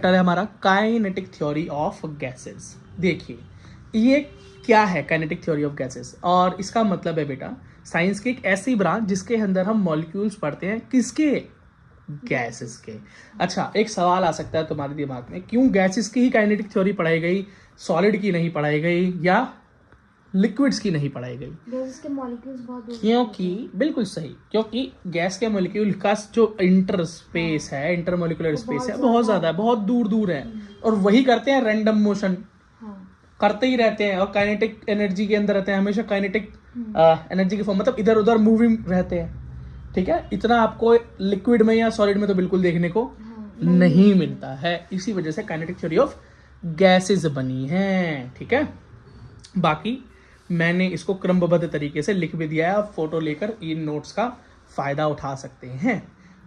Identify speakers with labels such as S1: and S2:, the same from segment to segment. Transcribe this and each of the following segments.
S1: Chapter है हमारा kinetic theory of gases. देखिए ये क्या है काइनेटिक थ्योरी ऑफ गैसेस, और इसका मतलब है बेटा साइंस की एक ऐसी ब्रांच जिसके अंदर हम मॉलिक्यूल्स पढ़ते हैं, किसके, गैसेस के। अच्छा, एक सवाल आ सकता है तुम्हारे दिमाग में, क्यों गैसेस की ही काइनेटिक थ्योरी पढ़ाई गई, सॉलिड की नहीं पढ़ाई गई या लिक्विड्स की नहीं पढ़ाई गई?
S2: गैस के मॉलिक्यूल्स बहुत दूर,
S1: क्योंकि बिल्कुल सही, क्योंकि गैस के मॉलिक्यूल का जो इंटर स्पेस है, इंटर मॉलिक्यूलर स्पेस है, बहुत ज्यादा है, बहुत दूर दूर है, और वही करते हैं रैंडम मोशन, करते ही रहते हैं, और काइनेटिक एनर्जी के अंदर रहते हैं, हमेशा काइनेटिक एनर्जी के फॉर्म, मतलब इधर उधर मूविंग रहते हैं। ठीक है, इतना आपको लिक्विड में या सॉलिड में तो बिल्कुल देखने को नहीं मिलता है, इसी वजह से काइनेटिक थ्योरी ऑफ गैसेस बनी है। ठीक है, बाकी मैंने इसको क्रमबद्ध तरीके से लिख भी दिया है, आप फोटो लेकर इन नोट्स का फायदा उठा सकते हैं।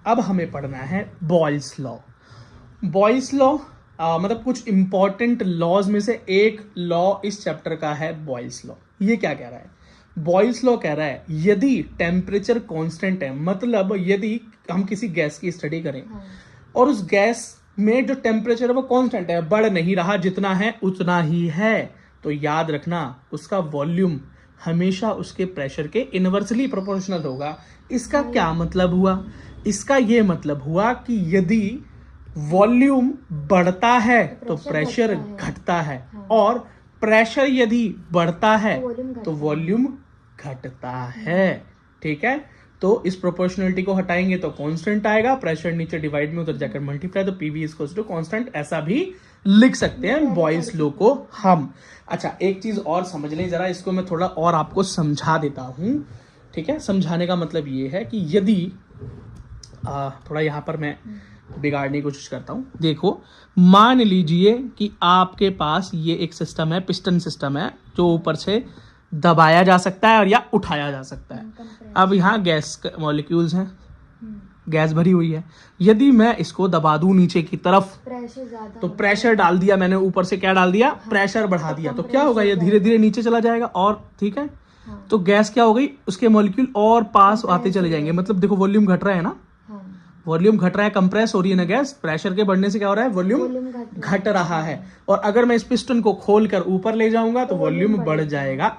S1: अब हमें पढ़ना है बॉयल्स लॉ। बॉयल्स लॉ मतलब कुछ इंपॉर्टेंट लॉज में से एक लॉ इस चैप्टर का है बॉयल्स लॉ। ये क्या कह रहा है? बॉयल्स लॉ कह रहा है यदि टेम्परेचर कांस्टेंट है, मतलब यदि हम किसी गैस की स्टडी करें और उस गैस में जो टेम्परेचर है वो कांस्टेंट है, बढ़ नहीं रहा, जितना है उतना ही है, तो याद रखना उसका वॉल्यूम हमेशा उसके प्रेशर के इनवर्सली प्रोपोर्शनल होगा। इसका क्या मतलब हुआ? इसका ये मतलब हुआ कि यदि वॉल्यूम बढ़ता है तो प्रेशर घटता है, और प्रेशर यदि बढ़ता है तो वॉल्यूम घटता है। ठीक है, तो इस प्रोपोर्शनलिटी को हटाएंगे तो कांस्टेंट आएगा, प्रेशर नीचे डिवाइड में उधर जाकर मल्टीप्लाई, तो पीवी इक्वल्स टू कांस्टेंट, ऐसा भी लिख सकते हैं बॉयल्स लॉ को हम। अच्छा, एक चीज और समझ लें जरा, इसको मैं थोड़ा और आपको समझा देता हूं। ठीक है, समझाने का मतलब ये है कि यदि थोड़ा यहां पर मैं बिगाड़ने की कोशिश करता हूं। देखो, मान लीजिए कि आपके पास ये एक सिस्टम है, पिस्टन सिस्टम है, जो ऊपर से दबाया जा सकता है और या उठाया जा सकता है। अब यहाँ गैस मॉलिक्यूल्स हैं, गैस भरी हुई है, यदि मैं इसको दबा दूं नीचे की तरफ,
S2: प्रेशर ज्यादा,
S1: तो प्रेशर डाल दिया मैंने ऊपर से, क्या डाल दिया, प्रेशर बढ़ा दिया, तो क्या होगा, ये धीरे धीरे नीचे चला जाएगा, और ठीक है, तो गैस क्या हो गई, उसके मॉलिक्यूल और पास आते चले जाएंगे, मतलब देखो वॉल्यूम घट रहा है ना, वॉल्यूम घट रहा है, कंप्रेस हो रही है ना गैस, प्रेशर के बढ़ने से क्या हो रहा है, वॉल्यूम घट रहा है। और अगर मैं इस पिस्टन को खोलकर ऊपर ले जाऊंगा तो वॉल्यूम बढ़ जाएगा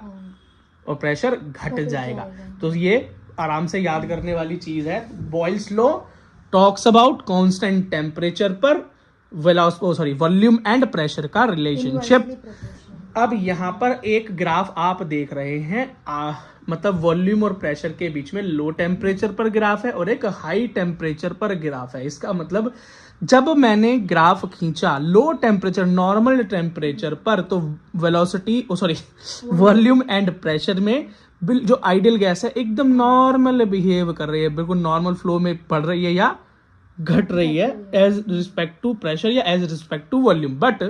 S1: और प्रेशर घट जाएगा। तो ये आराम से याद करने वाली चीज है। Boyle's law talks about constant temperature पर वॉल्यूम एंड प्रेशर का रिलेशनशिप। अब यहाँ पर एक ग्राफ आप देख रहे हैं, मतलब वॉल्यूम और प्रेशर के बीच में लो टेम्परेचर पर ग्राफ है और एक हाई टेम्परेचर पर ग्राफ है। इसका मतलब जब मैंने ग्राफ खींचा लो टेम्परेचर, नॉर्मल टेम्परेचर पर, तो वॉल्यूम एंड प्रेशर में जो आइडियल गैस है एकदम नॉर्मल बिहेव कर रही है, बिल्कुल नॉर्मल फ्लो में बढ़ रही है या घट रही है एज रिस्पेक्ट टू प्रेशर या as respect to volume. But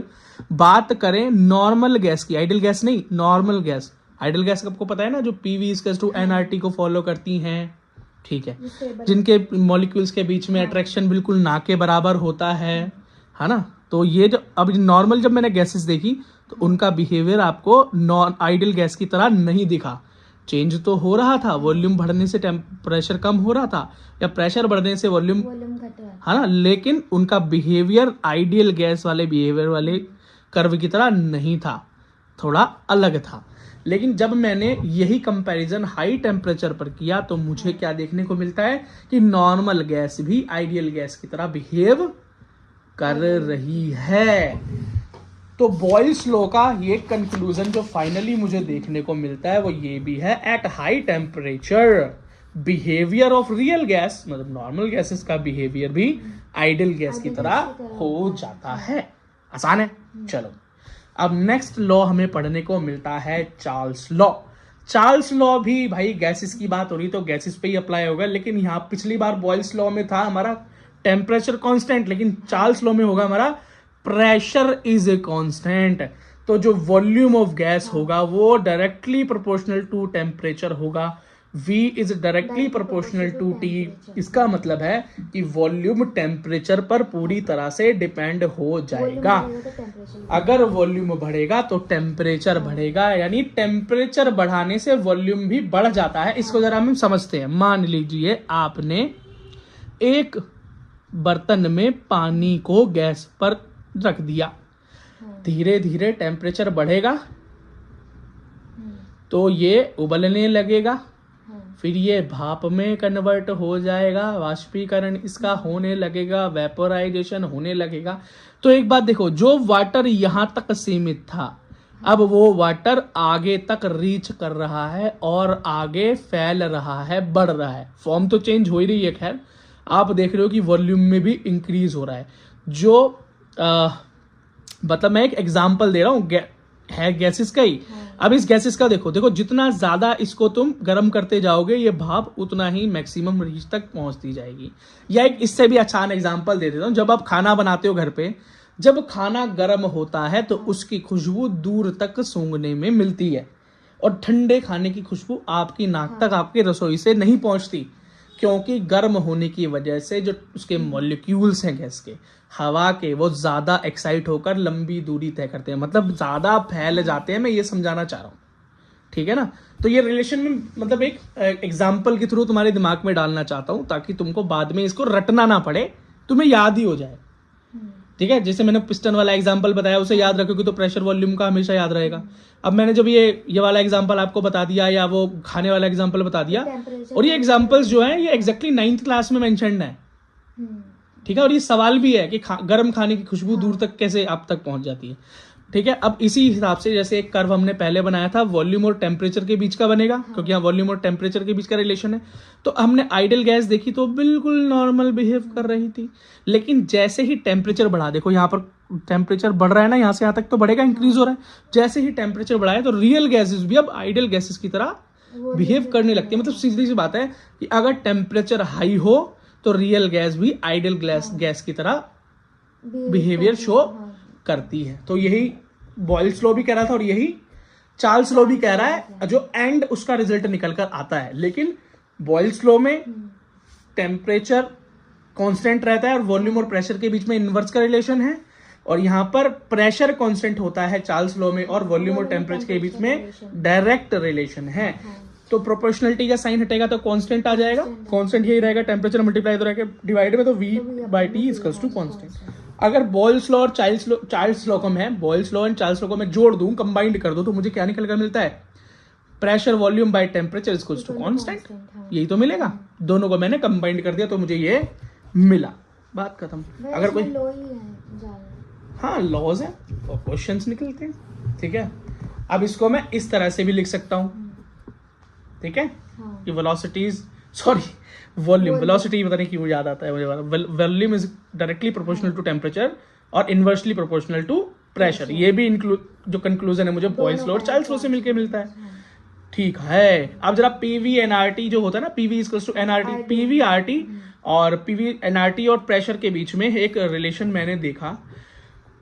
S1: बात करें नॉर्मल गैस की, आइडियल गैस नहीं, नॉर्मल गैस। आइडियल गैस आपको पता है ना, जो पीवी इक्वल्स टू एनआरटी को फॉलो करती हैं, ठीक है, जिनके मॉलिक्यूल्स के बीच में अट्रैक्शन बिल्कुल ना के बराबर होता है ना। तो ये जो अब नॉर्मल जब मैंने गैसेस देखी तो उनका बिहेवियर आपको नॉन आइडियल गैस की तरह नहीं दिखा। चेंज तो हो रहा था, वॉल्यूम बढ़ने से प्रेशर कम हो रहा था, या प्रेशर बढ़ने से वॉल्यूम घट रहा है ना, लेकिन उनका बिहेवियर आइडियल गैस वाले बिहेवियर वाले कर्व की तरह नहीं था, थोड़ा अलग था। लेकिन जब मैंने यही कंपैरिजन हाई टेम्परेचर पर किया तो मुझे क्या देखने को मिलता है कि नॉर्मल गैस भी आइडियल गैस की तरह बिहेव कर रही है। तो बॉयल्स लॉ का ये कंक्लूजन जो फाइनली मुझे देखने को मिलता है वो ये भी है, at high temperature behaviour of real gas, मतलब नॉर्मल गैसेस का बिहेवियर भी आइडियल गैस की तरह हो जाता है। आसान है। चलो, अब नेक्स्ट लॉ हमें पढ़ने को मिलता है चार्ल्स लॉ। चार्ल्स लॉ भी भाई गैसेस की बात हो रही तो गैसेस पे ही अप्लाई होगा, लेकिन यहाँ पिछली बार बॉयल्स लॉ में था हमारा टेम्परेचर कांस्टेंट, लेकिन चार्ल्स लॉ में होगा हमारा प्रेशर इज ए कांस्टेंट। तो जो वॉल्यूम ऑफ गैस होगा वो डायरेक्टली प्रोपोर्शनल टू टेम्परेचर होगा, V is directly proportional to T। इसका मतलब है कि वॉल्यूम टेम्परेचर पर पूरी तरह से डिपेंड हो जाएगा। अगर वॉल्यूम बढ़ेगा तो टेम्परेचर बढ़ेगा, यानी टेम्परेचर बढ़ाने से वॉल्यूम भी बढ़ जाता है। इसको जरा हम समझते हैं। मान लीजिए आपने एक बर्तन में पानी को गैस पर रख दिया,
S2: हाँ,
S1: धीरे धीरे टेम्परेचर बढ़ेगा
S2: हम्म,
S1: तो ये उबलने लगेगा,
S2: हाँ,
S1: फिर ये भाप में कन्वर्ट हो जाएगा, वाष्पीकरण इसका होने लगेगा, वेपोराइजेशन होने लगेगा। तो एक बात देखो, जो वाटर यहां तक सीमित था अब वो वाटर आगे तक रीच कर रहा है और आगे फैल रहा है, बढ़ रहा है। फॉर्म तो चेंज हो ही रही है, खैर आप देख रहे हो कि वॉल्यूम में भी इंक्रीज हो रहा है। जो मतलब मैं एक एग्जांपल दे रहा हूँ है गैसेस का ही। अब इस गैसेस का देखो देखो, जितना ज्यादा इसको तुम गर्म करते जाओगे ये भाप उतना ही मैक्सिमम रीच तक पहुंचती जाएगी। या एक इससे भी आसान एग्जांपल दे देता हूँ, जब आप खाना बनाते हो घर पे, जब खाना गर्म होता है तो उसकी खुशबू दूर तक सूंघने में मिलती है और ठंडे खाने की खुशबू आपकी नाक तक, आपकी रसोई से नहीं पहुंचती, क्योंकि गर्म होने की वजह से जो उसके मॉलिक्यूल्स हैं गैस के, हवा के, वो ज्यादा एक्साइट होकर लंबी दूरी तय करते हैं, मतलब ज्यादा फैल जाते हैं। मैं ये समझाना चाह रहा हूँ, ठीक है ना। तो ये रिलेशन में मतलब एक एग्जाम्पल के थ्रू तुम्हारे दिमाग में डालना चाहता हूँ ताकि तुमको बाद में इसको रटना ना पड़े, तुम्हें याद ही हो जाए, ठीक है। जैसे मैंने पिस्टन वाला एग्जांपल बताया, उसे याद रखोगे तो प्रेशर वॉल्यूम का हमेशा याद रहेगा। अब मैंने जब ये वाला एग्जांपल आपको बता दिया या वो खाने वाला एग्जांपल बता दिया, और ये एग्जांपल्स जो है ये एग्जैक्टली 9th क्लास में मेंशन्ड है, ठीक है। और ये सवाल भी है कि गर्म खाने की खुशबू दूर तक कैसे आप तक पहुंच जाती है, ठीक है। अब इसी हिसाब से जैसे एक कर्व हमने पहले बनाया था, वॉल्यूम और टेम्परेचर के बीच का बनेगा, क्योंकि यहाँ वॉल्यूम और टेम्परेचर के बीच का रिलेशन है। तो हमने आइडियल गैस देखी तो बिल्कुल नॉर्मल बिहेव कर रही थी, लेकिन जैसे ही टेम्परेचर बढ़ा, देखो यहाँ पर टेम्परेचर बढ़ रहा है ना, यहाँ से यहाँ तक तो बढ़ेगा, इंक्रीज हो रहा है। जैसे ही टेम्परेचर बढ़ाया तो रियल गैसेस भी अब आइडियल गैसेस की तरह बिहेव करने लगती है। मतलब सीधी सी बात है कि अगर टेम्परेचर हाई हो तो रियल गैस भी आइडियल गैस की तरह बिहेवियर शो करती है। तो यही बॉयल्स लॉ भी कह रहा था और यही चार्ल्स लॉ भी कह रहा है, जो एंड उसका रिजल्ट निकल कर आता है। लेकिन बॉयल्स लॉ में टेम्परेचर कांस्टेंट रहता है और वॉल्यूम और प्रेशर के बीच में इनवर्स का रिलेशन है, और यहां पर प्रेशर कांस्टेंट होता है चार्ल्स लॉ में, और वॉल्यूम और टेम्परेचर के बीच में डायरेक्ट रिलेशन है। तो प्रोपोर्शनलिटी का साइन हटेगा तो कांस्टेंट आ जाएगा, कांस्टेंट यही रहेगा, टेम्परेचर मल्टीप्लाई तो डिवाइड में तो V/T इक्वल्स टू कांस्टेंट। अगर बॉयल्स लॉ और चार्ल्स लॉ को मैं Boyle's law and Charles law को मैं जोड़ दूं, कंबाइंड कर दूं, तो मुझे क्या निकल कर मिलता है? Pressure volume by temperature equals to constant. यही तो मिलेगा, दोनों को मैंने कंबाइंड कर दिया तो मुझे ये मिला, बात खत्म। अगर कोई हाँ लॉज है और क्वेश्चंस निकलते हैं, ठीक है। अब इसको मैं इस तरह से भी लिख सकता हूं, ठीक है, कि वॉल्यूम वेलोसिटी पता नहीं क्यों याद आता है मुझे, volume is directly proportional to temperature और इनवर्सली प्रोपोर्शनल टू प्रेशर। ये भी जो कंक्लूजन है मुझे बॉयल्स लॉ और चार्ल्स लॉ से मिलके मिलता है, ठीक है। अब जरा PV/nRT जो होता है ना, PV equals to nRT, PV/RT और PV/nRT और प्रेशर के बीच में एक रिलेशन मैंने देखा।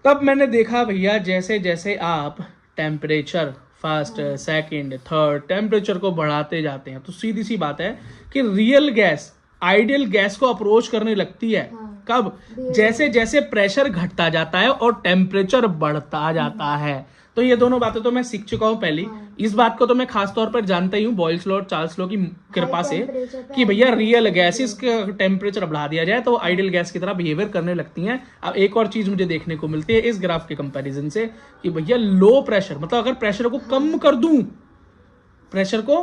S1: तब मैंने देखा भैया, जैसे जैसे आप temperature first second third temperature को बढ़ाते जाते हैं तो सीधी सी बात है कि रियल गैस आइडियल गैस को अप्रोच करने लगती है। कब? जैसे जैसे प्रेशर घटता जाता है और टेम्परेचर बढ़ता जाता है। तो ये दोनों बातें तो मैं सीख चुका हूं पहले। इस बात को तो मैं खास तौर पर जानता ही हूँ बॉयल्स लॉ और चार्ल्स लॉ की कृपा से, कि भैया रियल गैसेस का टेम्परेचर बढ़ा दिया जाए तो आइडियल गैस की तरह बिहेवियर करने लगती हैं। अब एक और चीज मुझे देखने को मिलती है इस ग्राफ के कंपैरिजन से, कि भैया लो प्रेशर, मतलब अगर प्रेशर को कम कर दूं, प्रेशर को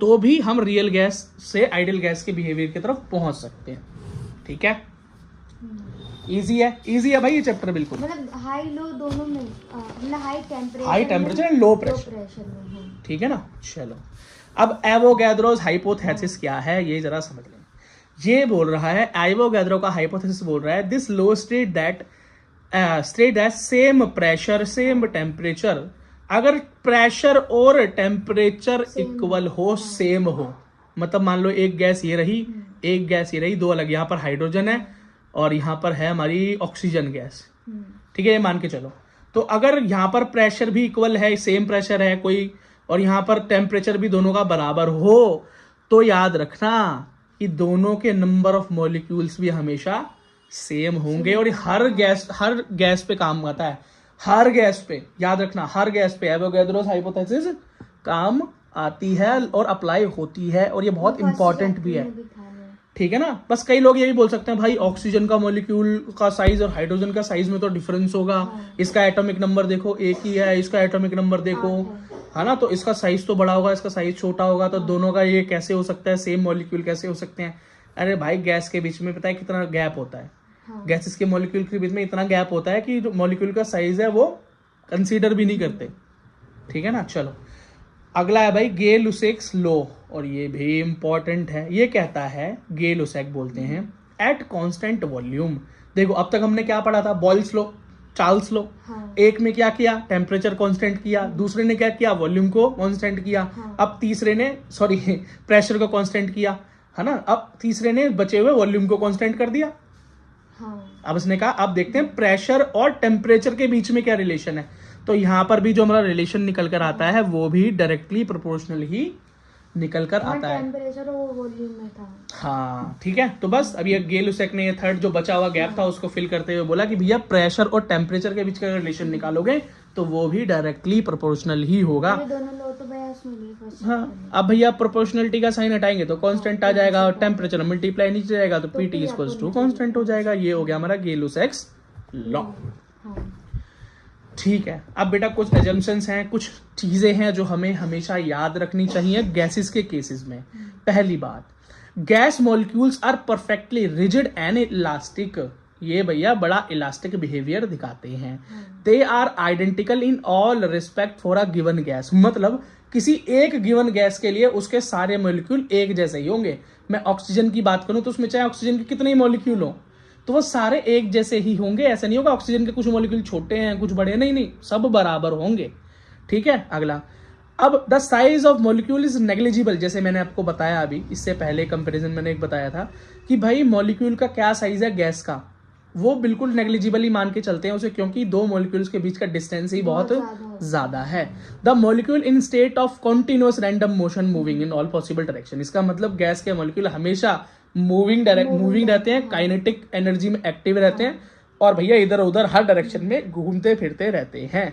S1: तो भी हम रियल गैस से आइडियल गैस के बिहेवियर की तरफ पहुंच सकते हैं, ठीक है। इजी है भाई ये चैप्टर, बिल्कुल।
S2: मतलब हाई लो दोनों में, मतलब
S1: high temperature and low pressure, ठीक है ना। चलो, अब एवोगैड्रोस हाइपोथेसिस क्या है ये जरा समझ लें। ये बोल रहा है, एवोगैड्रो का हाइपोथेसिस बोल रहा है, this low state that same pressure same temperature, अगर प्रेशर और टेम्परेचर इक्वल हो, सेम हो, मतलब मान लो एक गैस ये रही, एक गैस ये रही, दो अलग, यहाँ पर हाइड्रोजन है और यहाँ पर है हमारी ऑक्सीजन गैस, ठीक है, ये मान के चलो। तो अगर यहाँ पर प्रेशर भी इक्वल है, सेम प्रेशर है कोई, और यहाँ पर टेम्परेचर भी दोनों का बराबर हो, तो याद रखना कि दोनों के नंबर ऑफ मॉलिक्यूल्स भी हमेशा सेम होंगे। और हर गैस पे काम आता है, हर गैस पे, याद रखना, हर गैस पे एवोगैड्रोस हाइपोथेसिस काम आती है और अप्लाई होती है, और ये बहुत इंपॉर्टेंट भी है। ठीक है ना। बस कई लोग ये भी बोल सकते हैं भाई ऑक्सीजन का मॉलिक्यूल का साइज और हाइड्रोजन का साइज में तो डिफरेंस होगा, इसका एटॉमिक नंबर देखो एक ही है, इसका एटॉमिक नंबर देखो, है ना, तो इसका साइज तो बड़ा होगा, इसका साइज छोटा होगा, तो दोनों का ये कैसे हो सकता है, सेम मॉलिक्यूल कैसे हो सकते हैं। अरे भाई गैस के बीच में पता है कितना गैप होता है, गैसेस के मॉलिक्यूल के बीच में इतना गैप होता है कि जो मॉलिक्यूल का साइज है वो कंसीडर भी नहीं करते, ठीक है ना। चलो अगला है भाई गे-लुसेक्स लॉ, और ये भी इंपॉर्टेंट है। ये कहता है, गे-लुसेक बोलते हैं एट कांस्टेंट वॉल्यूम। देखो अब तक हमने क्या पढ़ा था, बॉयल्स लॉ, चार्ल्स लॉ। एक में क्या किया, टेम्परेचर कांस्टेंट किया, दूसरे ने क्या किया, वॉल्यूम को कांस्टेंट किया, अब तीसरे ने प्रेशर को कांस्टेंट किया, है ना, अब तीसरे ने बचे हुए वॉल्यूम को कांस्टेंट कर दिया। अब इसने कहा अब देखते हैं प्रेशर और टेम्परेचर के बीच में क्या रिलेशन है। तो यहां पर भी जो हमारा रिलेशन निकल कर आता है वो भी डायरेक्टली प्रोपोर्शनल ही निकल कर आता है,
S2: टेम्परेचर और वॉल्यूम में था।
S1: हाँ ठीक है। तो बस अभी गे-लुसेक ने ये थर्ड जो बचा हुआ गैप था उसको फिल करते हुए बोला कि भैया प्रेशर और टेम्परेचर के बीच का रिलेशन निकालोगे तो वो भी डायरेक्टली प्रोपोर्शनल ही होगा।
S2: ये दोनों लो तो भैया इसमें लिए फर्स्ट।
S1: हाँ अब भैया प्रोपोर्शनलिटी का साइन हटाएंगे तो कांस्टेंट आ जाएगा, और टेम्परेचर मल्टीप्लाई नीचे जाएगा तो पीटी इक्वल्स टू कांस्टेंट हो जाएगा। ये हो गया हमारा गे-लुसेक्स लॉ, ठीक है। अब बेटा कुछ एजम्पशंस हैं, कुछ चीजें हैं जो हमें हमेशा याद रखनी चाहिए गैसेस के केसेस में। पहली बात, gas molecules are perfectly rigid and elastic. ये भैया बड़ा इलास्टिक बिहेवियर दिखाते हैं। They are identical in all respect for a given gas, मतलब किसी एक गिवन गैस के लिए उसके सारे मॉलिक्यूल एक जैसे ही होंगे। मैं ऑक्सीजन की बात करूं तो उसमें चाहे ऑक्सीजन के कितने ही मॉलिक्यूल हो तो वो सारे एक जैसे ही होंगे। ऐसा नहीं होगा ऑक्सीजन के कुछ मॉलिक्यूल छोटे हैं कुछ बड़े, नहीं नहीं, सब बराबर होंगे, ठीक है। अगला, अब the size of molecule is negligible. जैसे मैंने आपको बताया अभी, इससे पहले कंपैरिजन मैंने एक बताया था कि भाई मॉलिक्यूल का क्या साइज है गैस का, वो बिल्कुल नेग्लिजिबल ही मान के चलते हैं उसे, क्योंकि दो मॉलिक्यूल्स के बीच का डिस्टेंस ही बहुत ज्यादा है। The molecule in state of continuous random motion moving in all possible direction. इसका मतलब गैस के मॉलिक्यूल हमेशा मूविंग रहते हैं, काइनेटिक एनर्जी में एक्टिव रहते हैं, और भैया इधर उधर हर डायरेक्शन में घूमते फिरते रहते हैं।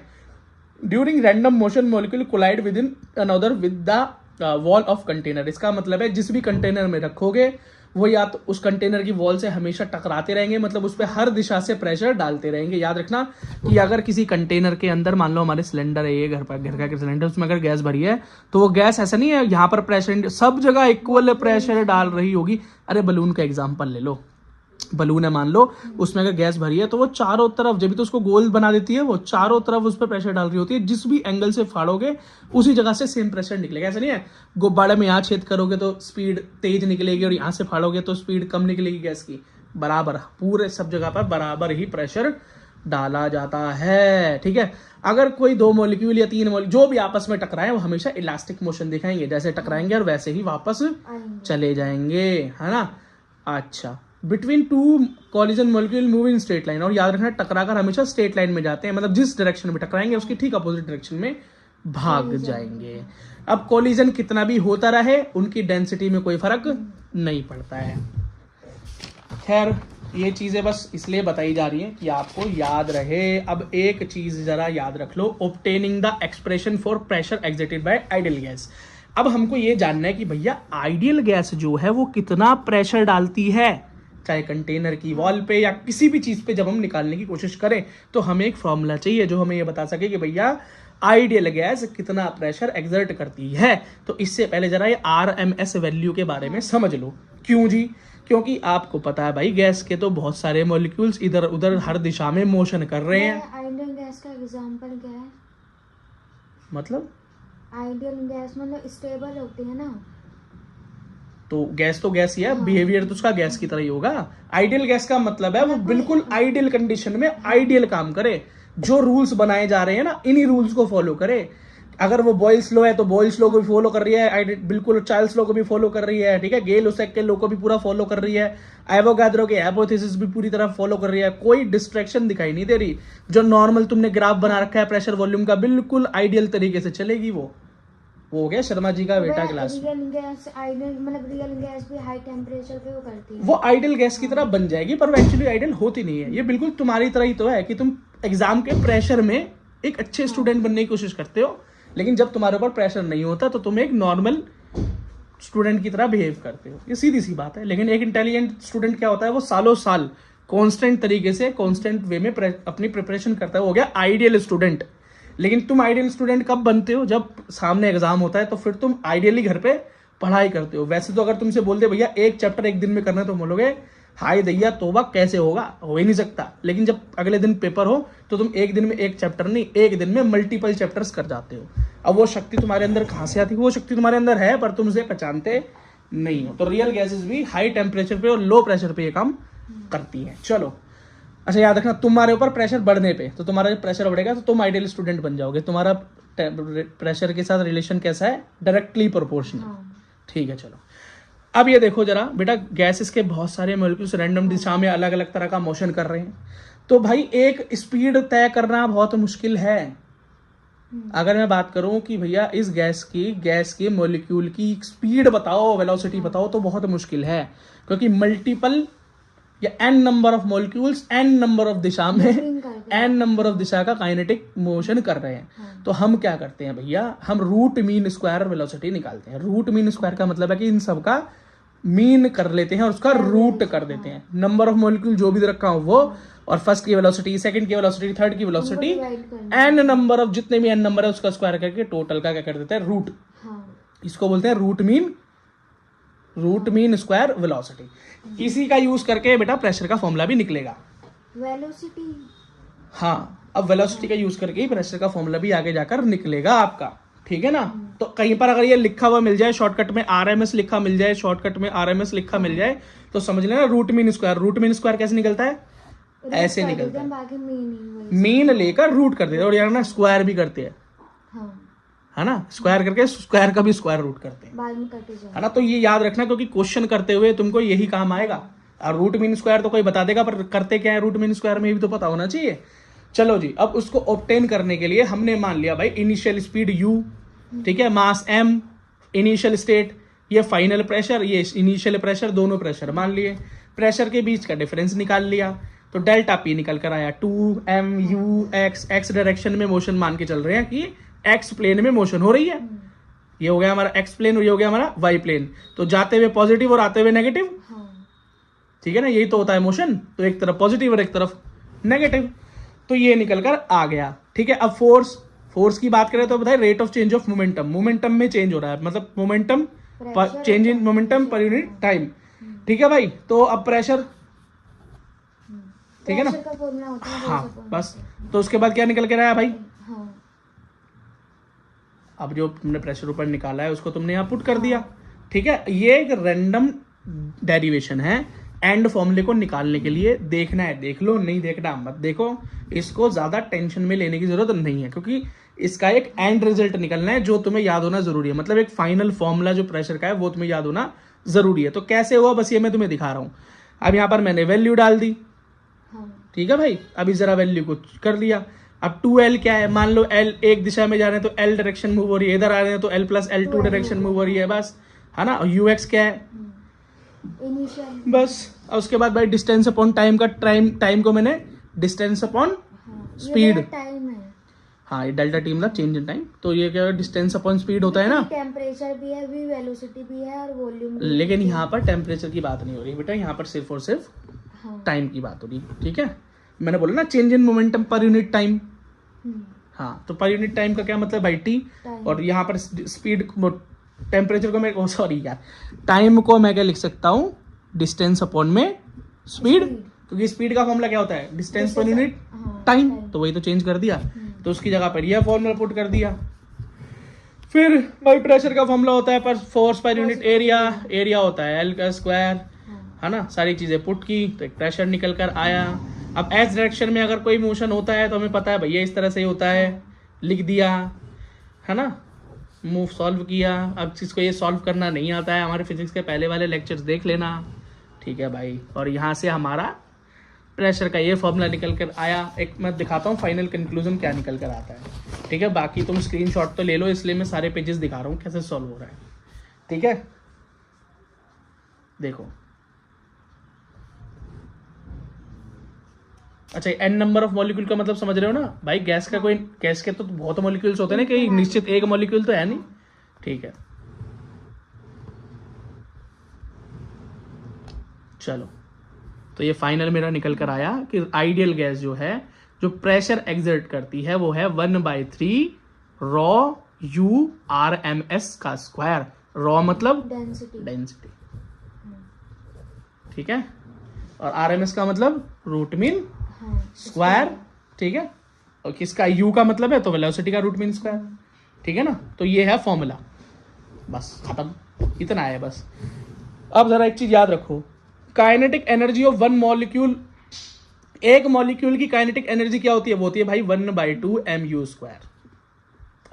S1: During random motion molecule collide with in another with the wall of container. इसका मतलब है जिस भी कंटेनर में रखोगे वो या तो उस कंटेनर की वॉल से हमेशा टकराते रहेंगे, मतलब उस पर हर दिशा से प्रेशर डालते रहेंगे। याद रखना कि अगर किसी कंटेनर के अंदर, मान लो हमारे सिलेंडर है, ये घर का सिलेंडर, उसमें अगर गैस भरी है तो वो गैस ऐसा नहीं है यहाँ पर प्रेशर सब जगह इक्वल प्रेशर डाल रही होगी। अरे बलून का एग्जाम्पल ले लो, बलून है मान लो, उसमें अगर गैस भरी है तो वो चारों तरफ, जब भी तो उसको गोल बना देती है, वो चारों तरफ उस पर प्रेशर डाल रही होती है। जिस भी एंगल से फाड़ोगे उसी जगह से सेम प्रेशर निकलेगा। ऐसा नहीं है गुब्बारे में यहाँ छेद करोगे तो स्पीड तेज निकलेगी और यहाँ से फाड़ोगे तो स्पीड कम निकलेगी गैस की। बराबर पूरे सब जगह पर बराबर ही प्रेशर डाला जाता है, ठीक है। अगर कोई दो मॉलिक्यूल या तीन मॉलिक्यूल जो भी आपस में टकराए वो हमेशा इलास्टिक मोशन दिखाएंगे, जैसे टकराएंगे और वैसे ही वापस चले जाएंगे, है ना। अच्छा, between two collision molecule move in straight line, और याद रखना टकराकर हमेशा स्ट्रेट लाइन में जाते हैं, मतलब जिस डायरेक्शन में टकराएंगे उसकी ठीक अपोजिट डायरेक्शन में भाग जाएंगे। अब कॉलिजन कितना भी होता रहे उनकी डेंसिटी में कोई फर्क नहीं पड़ता है। खैर ये चीजें बस इसलिए बताई जा रही हैं कि आपको याद रहे। अब एक चीज जरा याद रख लो, obtaining the expression for pressure exerted by ideal gas. अब हमको ये जानना है कि भैया आइडियल गैस जो है वो कितना प्रेशर डालती है, चाहे कंटेनर की वॉल पे या किसी भी चीज पे। जब हम निकालने की कोशिश करें तो हमें एक फॉर्मूला चाहिए जो हमें ये बता सके कि भैया आइडियल गैस कितना प्रेशर एक्सर्ट करती है। तो इससे पहले जरा ये RMS वैल्यू के बारे में समझ लो। क्यों जी? क्योंकि आपको पता है भाई गैस के तो बहुत सारे मॉलिक्यूल्स इधर उधर हर दिशा में मोशन कर रहे हैं।
S2: आइडियल गैस का एग्जांपल क्या है?
S1: मतलब
S2: आइडियल गैस मतलब स्टेबल होती है ना,
S1: तो गैस ही है, बिहेवियर तो उसका गैस की तरह ही होगा। आइडियल गैस का मतलब है वो बिल्कुल आइडियल कंडीशन में आइडियल काम करे, जो रूल्स बनाए जा रहे हैं ना इन्हीं रूल्स को फॉलो करे। अगर वो बॉयल्स लॉ है तो बॉयल्स लॉ को भी फॉलो कर रही है, बिल्कुल चार्ल्स लॉ को भी फॉलो कर रही है, ठीक है। गे-लुसेक के लॉ को भी पूरा फॉलो कर रही है, एवोगाड्रो के हाइपोथेसिस भी पूरी तरह फॉलो कर रही है। कोई डिस्ट्रैक्शन दिखाई नहीं दे रही। जो नॉर्मल तुमने ग्राफ बना रखा है प्रेशर वॉल्यूम का, बिल्कुल आइडियल तरीके से चलेगी। वो हो गया शर्मा जी का बेटा क्लास।
S2: रियल गैस आइडियल मतलब रियल गैस भी हाई टेम्परेचर पे वो करती है,
S1: वो आइडियल गैस की तरह बन जाएगी, पर वो एक्चुअली आइडियल होती नहीं है। ये बिल्कुल तुम्हारी तरह ही तो है कि तुम एग्जाम के प्रेशर में एक अच्छे स्टूडेंट बनने की कोशिश करते हो, लेकिन जब तुम्हारे ऊपर प्रेशर नहीं होता तो तुम एक नॉर्मल स्टूडेंट की तरह बिहेव करते हो, ये सीधी सी बात है। लेकिन एक इंटेलिजेंट स्टूडेंट क्या होता है, वो सालों साल कांस्टेंट तरीके से कांस्टेंट वे में अपनी प्रिपरेशन करता है, वो हो गया आइडियल स्टूडेंट। लेकिन तुम आइडियल स्टूडेंट कब बनते हो, जब सामने एग्जाम होता है, तो फिर तुम आइडियली घर पे पढ़ाई करते हो। वैसे तो अगर तुमसे बोल दे भैया एक चैप्टर एक दिन में करना है, तो बोलोगे हाय दैया तोबा, कैसे होगा, हो ही नहीं सकता। लेकिन जब अगले दिन पेपर हो तो तुम एक दिन में एक चैप्टर नहीं, एक दिन में मल्टीपल चैप्टर्स कर जाते हो। अब वो शक्ति तुम्हारे अंदर कहाँ से आती है, वो शक्ति तुम्हारे अंदर है पर तुम उसे पहचानते नहीं हो। तो रियल गैसेस भी हाई टेम्परेचर पे और लो प्रेशर पे ये काम करती है। चलो अच्छा याद रखना, तुम्हारे ऊपर प्रेशर बढ़ने पे, तो तुम्हारा जब प्रेशर बढ़ेगा तो तुम आइडियल स्टूडेंट बन जाओगे। तुम्हारा प्रेशर के साथ रिलेशन कैसा है, डायरेक्टली प्रोपोर्शनल। ठीक है चलो अब ये देखो जरा बेटा, गैसेस के बहुत सारे मॉलिक्यूल्स रैंडम दिशा में अलग अलग तरह का मोशन कर रहे हैं। तो भाई एक स्पीड तय करना बहुत मुश्किल है। अगर मैं बात करूं कि भैया इस गैस के मॉलिक्यूल की स्पीड बताओ, वेलोसिटी बताओ, तो बहुत मुश्किल है, क्योंकि मल्टीपल या n number of molecules n number of दिशा में एन नंबर ऑफ दिशा का काइनेटिक मोशन कर रहे हैं। तो हम क्या करते हैं भैया, हम रूट मीन स्क्वायर वेलोसिटी निकालते हैं। रूट मीन स्क्वायर का मतलब है कि इन सब का मीन कर लेते हैं और उसका रूट कर देते हैं। नंबर ऑफ मॉलिक्यूल जो भी रखा हो वो, और फर्स्ट की वेलोसिटी, सेकंड की वेलोसिटी, थर्ड की वेलोसिटी, एन नंबर ऑफ जितने भी एन नंबर है उसका स्क्वायर करके टोटल का क्या कर देते हैं, रूट। इसको बोलते हैं रूट मीन स्क्वायर वेलोसिटी। इसी का यूज करके बेटा प्रेशर का फॉर्मूला भी निकलेगा।
S2: वेलोसिटी,
S1: हाँ अब वेलोसिटी का यूज करके ही प्रेशर का फॉर्मूला भी आगे जाकर निकलेगा आपका, ठीक है ना। तो कहीं पर अगर ये लिखा हुआ मिल जाए शॉर्टकट में, आरएमएस लिखा मिल जाए, शॉर्टकट में आरएमएस लिखा मिल जाए, तो समझ लेना root mean square. Root mean square कैसे निकलता है, ऐसे निकलता है, मीन लेकर रूट कर देते हैं, और यार ना स्क्वायर भी करते हैं, है ना, स्क्वायर करके स्क्वायर का भी स्क्वायर रूट करते हैं,
S2: बाद में कटे जाए,
S1: है ना। तो ये याद रखना, क्योंकि क्वेश्चन करते हुए तुमको यही काम आएगा। और रूट मीन स्क्वायर तो कोई बता देगा, पर करते क्या है रूट मीन स्क्वायर में भी तो पता होना चाहिए। चलो जी, अब उसको ऑब्टेन करने के लिए हमने मान लिया भाई इनिशियल स्पीड u, ठीक है, मास m, इनिशियल स्टेट, ये फाइनल प्रेशर, ये इनिशियल प्रेशर, दोनों प्रेशर मान लिए। प्रेशर के बीच का डिफरेंस निकाल लिया, तो डेल्टा p निकल कर आया 2mu x डायरेक्शन में मोशन मान के चल रहे हैं कि x प्लेन में मोशन हो रही है। ये हो गया हमारा x प्लेन और ये हो गया हमारा y प्लेन। तो जाते हुए पॉजिटिव और आते हुए नेगेटिव, ठीक है ना, यही तो होता है मोशन। तो एक तरफ पॉजिटिव और एक तरफ नेगेटिव, तो ये निकल कर आ गया। ठीक है, अब फोर्स की बात करें तो बताइए rate of change of momentum, momentum में चेंज हो रहा है, मतलब momentum change in momentum per unit time. ठीक है भाई, तो अब प्रेशर, ठीक है ना, हाँ बस। तो उसके बाद क्या निकल के रहा है भाई, अब जो तुमने प्रेशर ऊपर निकाला है उसको तुमने यहाँ पुट कर दिया। ठीक है, ये एक रैंडम डेरिवेशन है। एंड फॉर्मूले को निकालने के लिए देखना है देख लो, नहीं देखना मत देखो। इसको ज्यादा टेंशन में लेने की जरूरत नहीं है, क्योंकि इसका एक एंड रिजल्ट निकलना है जो तुम्हें याद होना जरूरी है। मतलब एक फाइनल फॉर्मूला जो प्रेशर का है वो तुम्हें याद होना जरूरी है। तो कैसे हुआ, बस ये मैं तुम्हें दिखा रहा हूं। अब यहाँ पर मैंने वैल्यू डाल दी, ठीक है भाई, अभी जरा वैल्यू को कर लिया। अब 2L क्या है, मान लो L एक दिशा में जा रहे हैं तो L डायरेक्शन मूव हो रही है, इधर आ रहे हैं तो L plus L2 direction move हो रही है, बस, है ना। UX क्या है, बस। और उसके बाद भाई डिस्टेंस अपॉन टाइम का, टाइम को मैंने डिस्टेंस अपॉन स्पीड,
S2: टाइम है,
S1: हाँ ये डेल्टा टी मतलब चेंज इन टाइम। तो ये क्या डिस्टेंस अपॉन स्पीड होता है ना,
S2: टेम्परेचर भी है, भी वेलोसिटी भी है और वॉल्यूम भी।
S1: लेकिन यहाँ पर टेम्परेचर की बात नहीं हो रही बेटा, यहाँ पर सिर्फ और सिर्फ टाइम की बात हो रही। ठीक है, मैंने बोला ना change in momentum per unit time, हाँ तो पर यूनिट टाइम का क्या मतलब भाई टी, और यहाँ पर स्पीड टेम्परेचर को मैं, सॉरी यार, टाइम को मैं क्या लिख सकता हूँ, डिस्टेंस अपॉन में स्पीड, क्योंकि स्पीड का फॉर्मूला क्या होता है, डिस्टेंस पर यूनिट टाइम। तो वही तो चेंज कर दिया, तो उसकी जगह पर यह फॉर्मूला पुट कर दिया। फिर भाई प्रेशर का फॉर्मूला होता है पर force per unit area, area होता है L का स्क्वायर, है ना। सारी चीजें पुट की तो एक प्रेशर निकल कर आया। अब एस डायरेक्शन में अगर कोई मोशन होता है तो हमें पता है भैया इस तरह से ही होता है, लिख दिया, है ना, मूव सॉल्व किया। अब जिसको ये सॉल्व करना नहीं आता है, हमारे फिजिक्स के पहले वाले लेक्चर्स देख लेना, ठीक है भाई। और यहाँ से हमारा प्रेशर का ये फॉर्मूला निकल कर आया। एक मैं दिखाता हूँ फाइनल कंक्लूजन क्या निकल कर आता है, ठीक है। बाकी तुम स्क्रीनशॉट तो ले लो, इसलिए मैं सारे पेजेस दिखा रहा हूँ कैसे सॉल्व हो रहा है, ठीक है। देखो अच्छा, एन नंबर ऑफ मॉलिक्यूल का मतलब समझ रहे हो ना भाई। गैस का कोई, गैस के तो बहुत मॉलिक्यूल्स होते हैं ना, कहीं निश्चित एक मॉलिक्यूल तो है नहीं, ठीक है। चलो, तो ये फाइनल मेरा निकल कर आया कि आइडियल गैस जो है, जो प्रेशर एक्सर्ट करती है, वो है 1/3 rho u R M S का स्क्वायर। रॉ मतलब डेंसिटी, ठीक है, और आर एम एस का मतलब रूट मीन स्क्वायर, ठीक है, और किसका यू का मतलब है तो वेलोसिटी का रूट मीन स्क्वायर, ठीक है ना। तो ये है फॉर्मूला, बस खत्म, इतना है बस। अब जरा एक चीज याद रखो, kinetic energy of one molecule, एक मॉलिक्यूल की काइनेटिक एनर्जी क्या होती है, वो होती है भाई 1/2 mu²।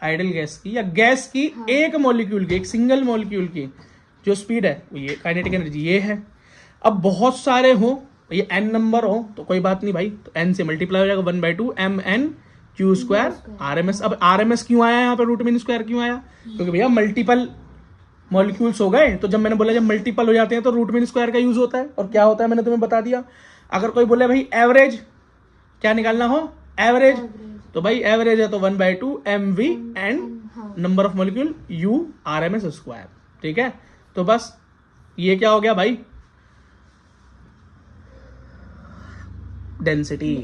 S1: आइडियल गैस की या गैस की एक मॉलिक्यूल की, एक सिंगल मॉलिक्यूल की जो स्पीड है वो ये काइनेटिक एनर्जी ये है। अब बहुत सारे हो, ये n नंबर हो तो कोई बात नहीं भाई, तो n से मल्टीप्लाई हो जाएगा 1/2 mn² RMS। अब RMS क्यों आया यहाँ पे, रूट मीन स्क्वायर क्यों आया, क्योंकि भैया मल्टीपल मॉलिक्यूल्स हो गए, तो जब मैंने बोला जब मल्टीपल हो जाते हैं तो रूट मीन स्क्वायर का यूज होता है। और क्या होता है मैंने तुम्हें बता दिया। अगर कोई बोले भाई एवरेज क्या निकालना हो, एवरेज, तो भाई एवरेज है तो 1/2 mv and number of molecule u RMS², ठीक है। तो बस ये क्या हो गया भाई, डेंसिटी,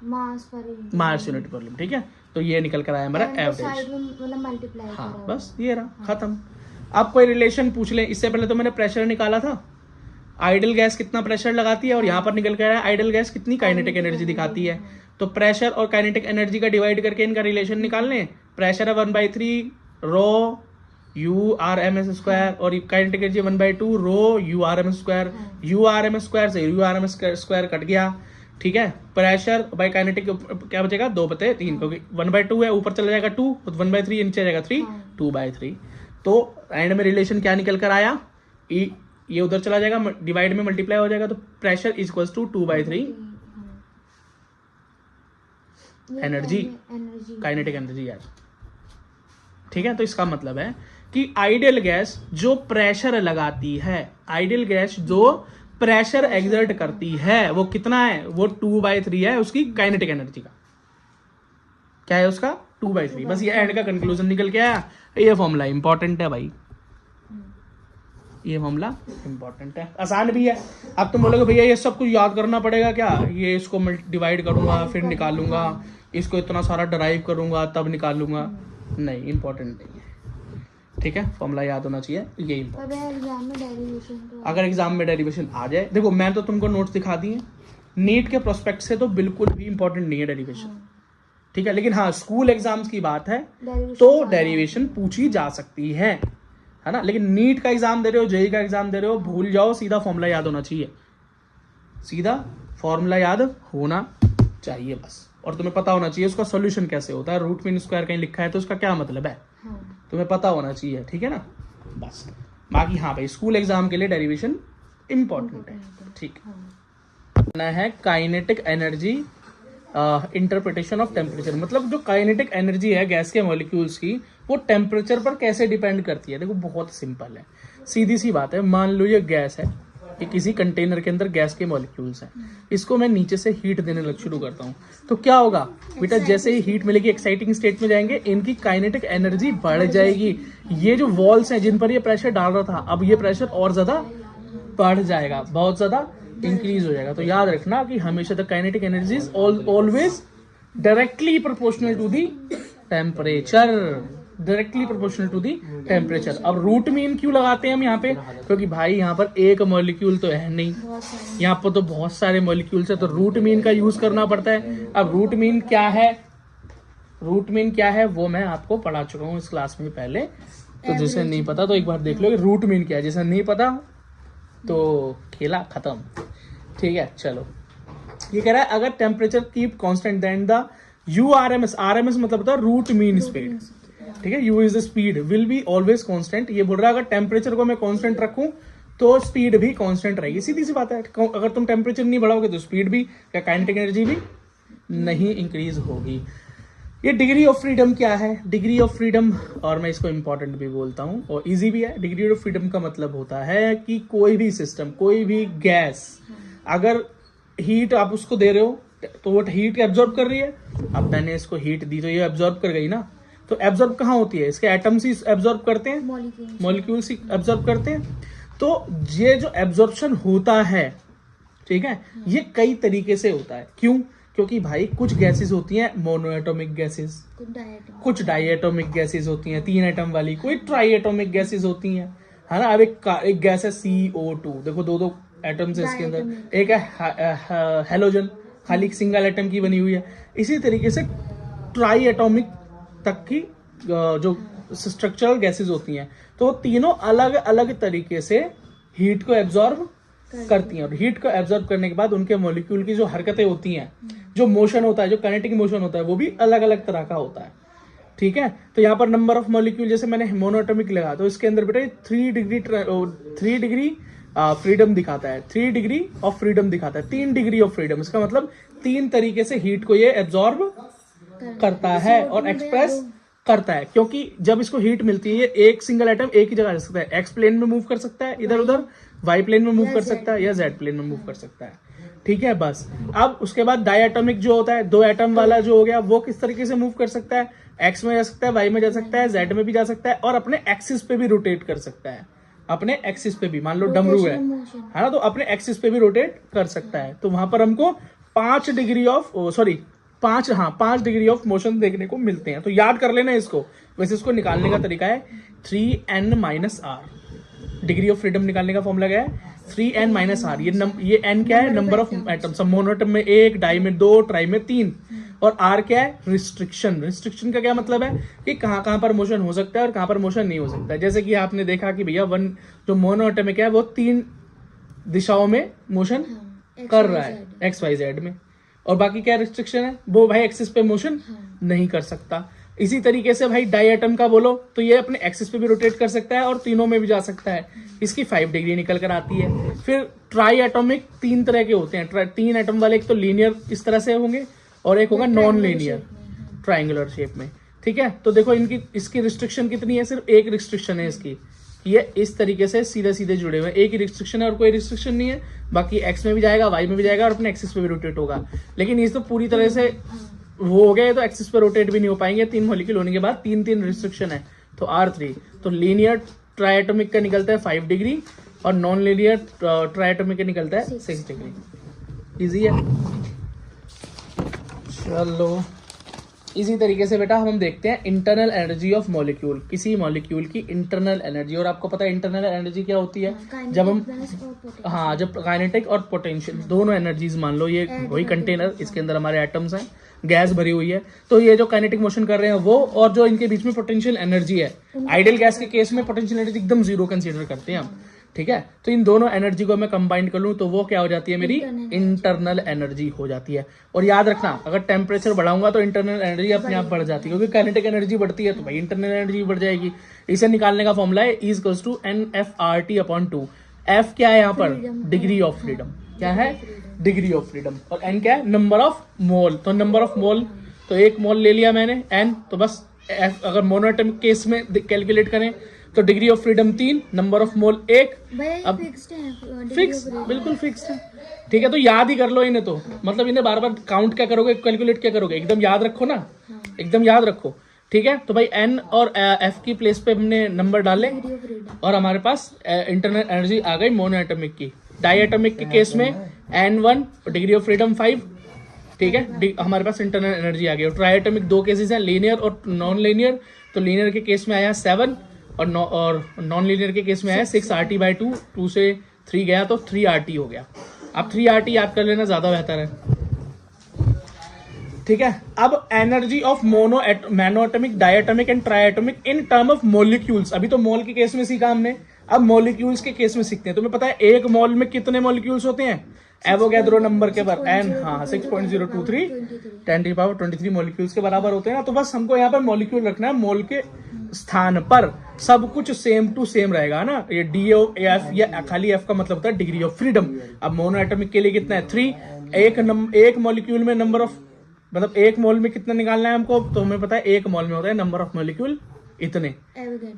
S1: मास यूनिट पर वॉल्यूम, ठीक है। तो ये निकल कर आया मेरा एवरेज,
S2: मल्टीप्लाई,
S1: हाँ बस ये रहा, खत्म। अब कोई रिलेशन पूछ ले, इससे पहले तो मैंने प्रेशर निकाला था, आइडियल गैस कितना प्रेशर लगाती है, और यहाँ पर निकल कर आया आइडियल गैस कितनी काइनेटिक एनर्जी दिखाती है। तो प्रेशर और काइनेटिक एनर्जी का डिवाइड करके इनका रिलेशन निकालने, प्रेशर है 1/3 रो यू RMS², और kinetic energy 1/2 rho u RMS²। U RMS² से यू RMS² कट गया, ठीक है। प्रेशर बाय काइनेटिक क्या बचेगा, 2/3, क्योंकि 1/2 है, ऊपर चला जाएगा 2, 1/3 नीचे जाएगा 3, 2/3। तो एंड में रिलेशन क्या निकल कर आया, ये उधर चला जाएगा, डिवाइड में मल्टीप्लाई हो जाएगा, तो pressure equals to 2/3 energy, kinetic energy यार, ठीक है। तो इसका मतलब है कि आइडियल गैस जो प्रेशर लगाती है, आइडियल गैस जो प्रेशर एक्सर्ट करती है, वो कितना है, वो 2/3 है उसकी काइनेटिक एनर्जी का। क्या है उसका, 2/3। बस ये एंड का कंक्लूजन निकल के आया। ये फॉर्मूला इंपॉर्टेंट है भाई, ये मामला इंपॉर्टेंट है, आसान भी है। अब तुम बोलोगे भैया ये सब कुछ याद करना पड़ेगा क्या, ये इसको डिवाइड करूंगा फिर निकालूंगा, इसको इतना सारा डराइव करूंगा तब निकालूंगा, नहीं, इंपॉर्टेंट नहीं है, ठीक है। फॉर्मूला याद होना चाहिए, ये इंपॉर्टेंट। अगर एग्जाम में डेरिवेशन आ जाए, देखो मैं तो तुमको नोट्स दिखा दिए, नीट के प्रोस्पेक्ट से तो बिल्कुल भी इंपॉर्टेंट नहीं है डेरिवेशन, ठीक है। लेकिन हाँ स्कूल एग्जाम्स की बात है तो डेरिवेशन पूछी जा सकती है ना। लेकिन नीट का एग्जाम दे रहे हो, जेई का एग्जाम दे रहे हो, भूल जाओ, सीधा फॉर्मूला याद होना चाहिए, सीधा फॉर्मूला याद होना चाहिए बस। और तुम्हें पता होना चाहिए उसका सॉल्यूशन कैसे होता है, रूट मीन स्क्वायर कहीं लिखा है तो उसका क्या मतलब है, तुम्हें पता होना चाहिए, ठीक है ना। बस बाकी हाँ भाई स्कूल एग्जाम के लिए डेरिवेशन इंपॉर्टेंट है, ठीक है। Kinetic energy interpretation of temperature, मतलब जो काइनेटिक एनर्जी है गैस के मॉलिक्यूल्स की, वो टेम्परेचर पर कैसे डिपेंड करती है। देखो बहुत सिंपल है, सीधी सी बात है। मान लो ये गैस है, ये किसी कंटेनर के अंदर गैस के मॉलिक्यूल्स हैं, इसको मैं नीचे से हीट देने लग शुरू करता हूँ, तो क्या होगा बेटा, जैसे ही हीट मिलेगी एक्साइटिंग स्टेट में जाएंगे, इनकी काइनेटिक एनर्जी बढ़ जाएगी। ये जो वॉल्स हैं जिन पर ये प्रेशर डाल रहा था, अब ये प्रेशर और ज्यादा बढ़ जाएगा, बहुत ज्यादा इंक्रीज हो जाएगा। तो याद रखना कि हमेशा the kinetic energy is always directly proportional to the temperature, directly proportional to the temperature. अब रूट मीन क्यों लगाते हैं हम यहाँ पे, क्योंकि भाई यहाँ पर एक मॉलिक्यूल तो है नहीं, यहाँ पर तो बहुत सारे मॉलिक्यूल्स है, तो रूट मीन का यूज करना पड़ता है। अब रूट मीन क्या है, रूट मीन क्या है वो मैं आपको पढ़ा चुका हूँ इस क्लास में पहले, तो जिसे नहीं पता तो एक बार देख लो कि रूट मीन क्या है, जिसे नहीं पता तो खेला खत्म, ठीक है। चलो ये कह रहा है अगर temperature keep constant then the u RMS मतलब होता है रूट मीन स्पीड, ठीक है। U is the speed will be always constant. ये बोल रहा है अगर टेम्परेचर को मैं कांस्टेंट रखूं तो स्पीड भी कांस्टेंट रहेगी, सीधी सी बात है। अगर तुम टेम्परेचर नहीं बढ़ाओगे तो स्पीड भी या काइनेटिक एनर्जी भी नहीं इंक्रीज होगी। ये डिग्री ऑफ फ्रीडम क्या है, डिग्री ऑफ फ्रीडम, और मैं इसको इंपॉर्टेंट भी बोलता हूँ और इजी भी है। डिग्री ऑफ फ्रीडम का मतलब होता है कि कोई भी सिस्टम, कोई भी गैस, अगर हीट आप उसको दे रहे हो तो वो हीट एब्जॉर्ब कर रही है। अब मैंने इसको हीट दी तो ये एब्जॉर्ब कर गई ना, तो एब्जॉर्ब कहाँ होती है, इसके एटम्स ही एब्जॉर्ब करते हैं, मॉलिक्यूल्स ही एब्जॉर्ब करते हैं। तो ये जो एब्जॉर्प्शन होता है, ठीक है, ये कई तरीके से होता है। क्यों? क्योंकि भाई कुछ गैसेस होती हैं मोनोएटॉमिक गैसेस, कुछ डाइएटॉमिक गैसेस होती हैं 3 एटम वाली, कोई ट्राइएटॉमिक गैसेस होती हैं, है ना। अब एक गैस है CO2, देखो 2 एटम्स है इसके अंदर, एक है हेलोजन, खाली सिंगल एटम की बनी हुई है। इसी तरीके से ट्राई एटॉमिक तक की जो स्ट्रक्चरल गैसेस होती हैं, तो तीनों अलग अलग तरीके से हीट को एब्जॉर्ब करती हैं। और हीट को एब्जॉर्ब करने के बाद उनके मॉलिक्यूल की जो हरकतें होती हैं, जो मोशन होता है, जो काइनेटिक मोशन होता है, वो भी अलग अलग तरह का होता है, ठीक है। तो यहाँ पर नंबर ऑफ मॉलिक्यूल, जैसे मैंने मोनोएटॉमिक लगा, तो इसके अंदर बेटा 3 डिग्री फ्रीडम दिखाता है, 3 डिग्री ऑफ फ्रीडम दिखाता है, 3 डिग्री ऑफ फ्रीडम। इसका मतलब 3 तरीके से हीट को ये एब्जॉर्ब करता है और एक्सप्रेस करता है। क्योंकि जब इसको हीट मिलती है, ये एक सिंगल एटम एक ही जगह रह सकता है, एक्स प्लेन में मूव कर सकता है, इधर उधर वाई प्लेन में मूव कर सकता है, या जेड प्लेन में मूव कर सकता है, ठीक है। बस अब उसके बाद डायएटॉमिक जो होता है, 2 एटम वाला जो हो गया, वो किस तरीके से मूव कर सकता है, एक्स में जा सकता है, वाई में जा सकता है, जेड में भी जा सकता है, और अपने एक्सिस पे भी रोटेट कर सकता है। अपने एक्सिस पे भी, मान लो डमरू है ना, तो अपने एक्सिस पे भी रोटेट कर सकता है। तो वहां पर हमको 5 डिग्री ऑफ मोशन देखने को मिलते हैं। तो याद कर लेना इसको। वैसे इसको निकालने का तरीका है 3n-r। डिग्री ऑफ फ्रीडम निकालने का फॉर्मूला क्या है? 3n-r। ये n क्या है? Number of atoms. मोनोएटम में 1, डाई में 2, ट्राई में 3। और r क्या है? रिस्ट्रिक्शन। रिस्ट्रिक्शन का क्या मतलब है कि कहां पर मोशन हो सकता है और कहां पर मोशन नहीं हो सकता है। जैसे कि आपने देखा कि भैया जो मोनोएटमिक है वो 3 दिशाओं में मोशन कर रहा है, XYZ में। और बाकी क्या रिस्ट्रिक्शन है? वो भाई एक्सिस पे मोशन नहीं कर सकता। इसी तरीके से भाई डाई एटम का बोलो तो ये अपने एक्सिस पे भी रोटेट कर सकता है और तीनों में भी जा सकता है। इसकी 5 डिग्री निकल कर आती है। फिर ट्राई एटॉमिक 3 तरह के होते हैं। 3 एटम वाले एक तो लीनियर इस तरह से होंगे और एक होगा नॉन लीनियर ट्राइंगुलर शेप में, ठीक है। तो देखो इसकी रिस्ट्रिक्शन कितनी है? सिर्फ एक रिस्ट्रिक्शन है इसकी, ये इस तरीके से सीधे सीधे जुड़े हुए हैं। एक ही रिस्ट्रिक्शन है और कोई रिस्ट्रिक्शन नहीं है। बाकी एक्स में भी जाएगा, वाई में भी जाएगा और अपने एक्सिस पे भी रोटेट होगा। लेकिन ये तो पूरी तरह से वो हो गए तो एक्सिस पे रोटेट भी नहीं हो पाएंगे। 3 मॉलिक्यूल होने के बाद 3 रिस्ट्रिक्शन है, तो R3। तो लीनियर ट्राइएटॉमिक का निकलता है 5 डिग्री और नॉन लीनियर ट्राइएटॉमिक का निकलता है 6 डिग्री। इजी है। चलो इसी तरीके से बेटा हम देखते हैं इंटरनल एनर्जी ऑफ मॉलिक्यूल। किसी मॉलिक्यूल की इंटरनल एनर्जी। और आपको पता है इंटरनल एनर्जी क्या होती है? जब हम जब काइनेटिक और पोटेंशियल दोनों एनर्जीज, मान लो ये वही कंटेनर, इसके अंदर हमारे एटम्स हैं, गैस भरी हुई है, तो ये जो काइनेटिक मोशन कर रहे हैं वो, और जो इनके बीच में पोटेंशियल एनर्जी है, आइडियल गैस के केस में पोटेंशियल एनर्जी एकदम 0 कंसीडर करते हैं हम, ठीक है। तो इन दोनों एनर्जी को मैं कंबाइन कर लूं तो वो क्या हो जाती है? मेरी इंटरनल एनर्जी हो जाती है। और याद रखना, अगर टेम्परेचर बढ़ाऊंगा तो इंटरनल एनर्जी अपने आप बढ़ जाती है, क्योंकि काइनेटिक एनर्जी बढ़ती है तो भाई इंटरनल एनर्जी बढ़ जाएगी। इसे निकालने का फॉर्मूला है E=NFRT/2। F क्या है यहाँ पर? Degree of freedom. क्या है? Degree of freedom. और N क्या है? Number of mole. तो नंबर ऑफ मोल, तो 1 मोल ले लिया मैंने N, तो बस F अगर मोनोएटॉमिक केस में कैलकुलेट करें तो degree of freedom 3, number of mole 1। अब फिक्स, बिल्कुल फिक्स है, ठीक है। तो याद ही कर लो इन्हें। तो मतलब इन्हें बार बार काउंट क्या करोगे, कैलकुलेट क्या करोगे, एकदम याद रखो ना, एकदम याद रखो, ठीक है। तो भाई N और F की प्लेस पे हमने नंबर डाले और हमारे पास इंटरनल एनर्जी आ गई मोनोएटॉमिक की। डाइएटॉमिक के केस में N1 डिग्री ऑफ फ्रीडम 5, ठीक है, हमारे पास इंटरनल एनर्जी आ गई। और ट्राइएटॉमिक 2 केसेस हैं, लीनियर और नॉन लीनियर। तो लीनियर के केस में आया 7 और नॉन लीनियर के केस में आया 6RT/2। 2 से 3 गया तो 3RT हो गया। अब 3RT याद कर लेना, ज्यादा बेहतर है, ठीक है। अब energy of monoatomic, diatomic and triatomic in term of molecules. अभी तो मोल के केस में सीखा हमने, अब मॉलिक्यूल्स के केस में सीखते हैं। तुम्हें पता है 1 मोल में कितने मॉलिक्यूल्स होते हैं? एवोगैड्रो नंबर के पर N, हाँ 6.023 10⁻23 मॉलिक्यूल्स के बराबर होते हैं ना। तो बस हमको यहाँ पर मॉलिक्यूल रखना है, मोल के स्थान पर सब कुछ सेम टू सेम रहेगा ना। ये DOF या खाली F का मतलब होता है डिग्री ऑफ फ्रीडम। अब मोनोएटॉमिक के लिए कितना है? 3। एक मॉलिक्यूल में नंबर ऑफ, मतलब 1 मोल में कितना निकालना है हमको? तो हमें पता है 1 मोल में होता है नंबर ऑफ मॉलिक्यूल इतने।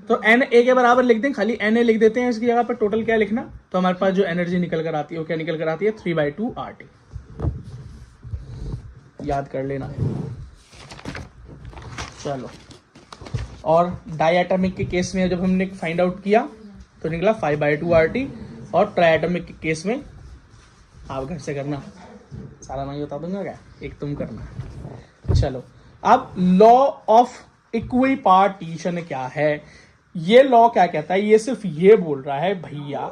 S1: तो Na के बराबर लिख दें, खाली Na लिख देते हैं इसकी जगह पर। टोटल क्या लिखना? तो हमारे पास जो एनर्जी निकल कर आती है वो क्या निकल कर आती है? 3/2 RT। याद कर लेना। चलो, और डायएटॉमिक के केस में जब हमने फाइंड आउट किया तो तो निकला 5/2 RT। और ट्राइएटमिक के केस में आप घर से करना, सारा मैं बता दूंगा क्या, एक तुम करना। चलो अब लॉ ऑफ इक्विपार्टीशन क्या है, ये लॉ क्या कहता है, ये सिर्फ ये बोल रहा है भैया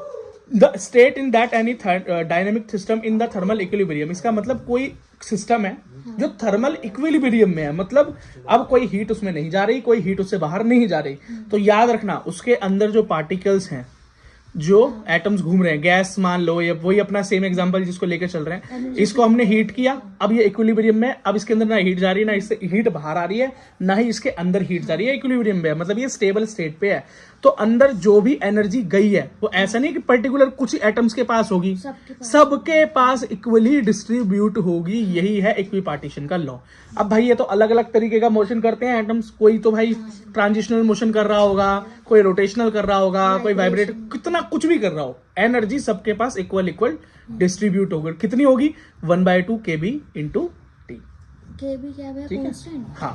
S1: the state in that any dynamic system in the thermal equilibrium. इसका मतलब कोई सिस्टम है जो थर्मल इक्विलिब्रियम में है, मतलब अब कोई हीट उसमें नहीं जा रही, कोई हीट उससे बाहर नहीं जा रही, तो याद रखना उसके अंदर जो पार्टिकल्स हैं, जो एटम्स घूम रहे हैं, गैस मान लो, या वही अपना सेम एग्जांपल जिसको लेके चल रहे हैं, इसको हमने हीट किया, अब ये इक्विलिब्रियम में, अब इसके अंदर ना हीट जा रही है, ना इससे हीट बाहर आ रही है, ना ही इसके अंदर हीट जा रही है, इक्विलिब्रियम में है, मतलब ये स्टेबल स्टेट पे है। तो अंदर जो भी एनर्जी गई है वो ऐसा नहीं कि पर्टिकुलर कुछ ही एटम्स के पास होगी, सबके पास इक्वली डिस्ट्रीब्यूट होगी, यही है इक्विपार्टीशन का लॉ। अब भाई ये तो अलग अलग तरीके का मोशन करते हैं एटम्स, कोई तो भाई ट्रांजिशनल मोशन कर रहा होगा, कोई रोटेशनल कर रहा होगा, कोई वाइब्रेट, कितना कुछ भी कर रहा हो, एनर्जी सबके पास इक्वल डिस्ट्रीब्यूट होगी। कितनी होगी 1/2 kb इंटू टी।
S2: केबी क्या है,
S1: ठीक है,
S2: कांस्टेंट।
S1: हाँ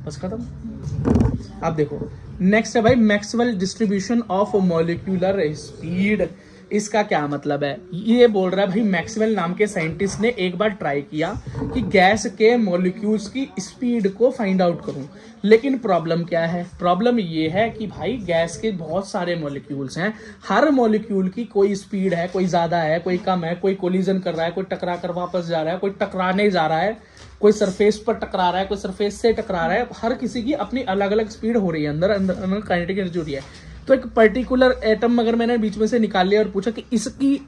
S1: बस खत्म। अब देखो नेक्स्ट है भाई Maxwell distribution of molecular speed. इसका क्या मतलब है, ये बोल रहा है भाई मैक्सवेल नाम के साइंटिस्ट ने एक बार ट्राई किया कि गैस के मॉलिक्यूल्स की स्पीड को फाइंड आउट करूं, लेकिन प्रॉब्लम क्या है, प्रॉब्लम ये है कि भाई गैस के बहुत सारे मॉलिक्यूल्स हैं, हर मॉलिक्यूल की कोई स्पीड है, कोई ज्यादा है, कोई कम है, कोई कोलिजन कर रहा है, कोई टकरा कर वापस जा रहा है, कोई टकराने जा रहा है, कोई सरफेस पर टकरा रहा है, कोई सरफेस से टकरा रहा है, हर किसी की अपनी अलग अलग स्पीड हो रही है, अंदर काइनेटिक एनर्जी हो रही है। तो एक पर्टिकुलर एटम अगर मैंने बीच में से निकाल लिया और पूछा कि इसकी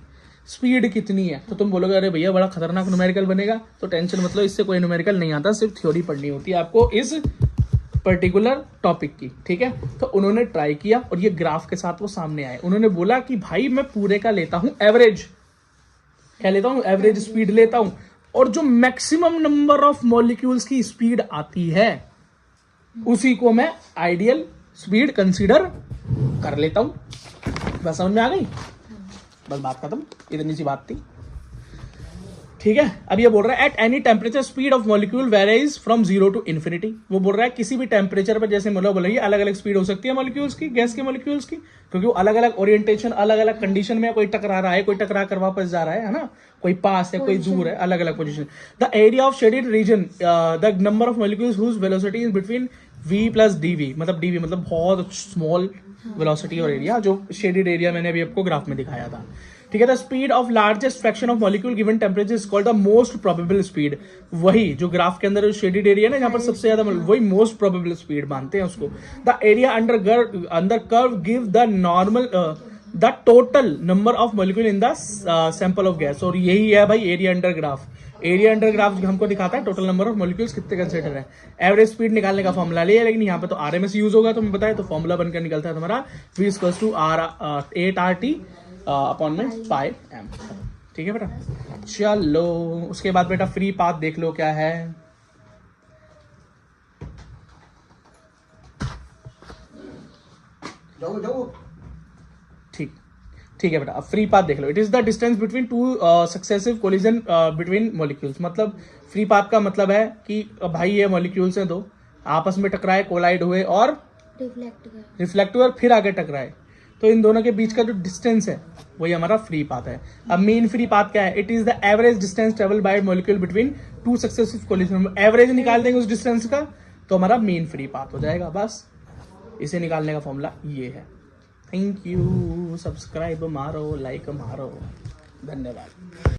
S1: स्पीड कितनी है, तो तुम बोलोगे अरे भैया बड़ा खतरनाक न्यूमेरिकल बनेगा, तो टेंशन मतलब इससे कोई न्यूमेरिकल नहीं आता, सिर्फ थ्योरी पढ़नी होती है आपको इस पर्टिकुलर टॉपिक की। ठीक है, तो उन्होंने ट्राई किया और ये ग्राफ के साथ वो सामने आए, उन्होंने बोला कि भाई मैं पूरे का लेता हूं एवरेज, क्या लेता हूं, एवरेज स्पीड लेता हूं, और जो मैक्सिमम नंबर ऑफ मॉलिक्यूल्स की स्पीड आती है उसी को मैं आइडियल स्पीड कंसीडर कर लेता हूं। बस समझ में आ गई, बस बात खत्म, इतनी सी बात थी। ठीक है, अब ये बोल रहा है at any temperature speed of molecule varies from 0 to infinity। वो बोल रहा है किसी भी टेम्परेचर पर, जैसे मतलब बोलेंगे अलग अलग स्पीड हो सकती है मॉलिक्यूल्स की, गैस के मॉलिक्यूल्स की, क्योंकि वो अलग अलग ओरिएंटेशन, अलग अलग कंडीशन में, कोई टकरा रहा है, कोई टकरा कर वापस जा रहा है ना, कोई पास है, कोई दूर है, अलग अलग position. The area of shaded region, the number of molecules whose velocity is between v plus dv, मतलब dv मतलब बहुत स्मॉल वेलोसिटी और एरिया, जो शेडेड एरिया मैंने अभी आपको ग्राफ में दिखाया था। ठीक है, the speed of largest fraction of molecule given temperature is called the most probable speed. वही जो ग्राफ के अंदर शेडेड एरिया ना, जहां पर सबसे ज्यादा, वही मोस्ट प्रोबेबल स्पीड मानते हैं उसको। The area under curve give the normal the total number of molecule in the sample of gas. और यही है भाई area under graph. Area under graph हमको दिखाता है टोटल नंबर ऑफ मॉलिक्यूल्स कितने कंसिडर है। एवरेज स्पीड निकालने का फॉर्मूला लिया, लेकिन यहाँ पे तो आरएमएस यूज होगा, तो मैं बताया, तो फॉर्मूला बनकर निकलता है तुम्हारा v equals to 8RT upon में 5m। ठीक है बेटा, चलो उसके बाद बेटा फ्री पाथ देख लो क्या है। ठीक ठीक है बेटा, अब फ्री पाथ देख लो। It is the distance between two successive collision between molecules. मतलब फ्री पाथ का मतलब है कि भाई ये मॉलिक्यूल्स हैं दो, आपस में टकराए, कोलाइड हुए और रिफ्लेक्ट हुए और फिर आगे टकराए, तो इन दोनों के बीच का जो डिस्टेंस है वही हमारा फ्री पाथ है। अब मेन फ्री पाथ क्या है, it is the average distance travel by molecule between two successive collision. Average निकाल देंगे उस डिस्टेंस का तो हमारा मेन फ्री पाथ हो जाएगा। बस इसे निकालने का फॉर्मूला ये है। थैंक यू, सब्सक्राइब मारो, लाइक मारो, धन्यवाद।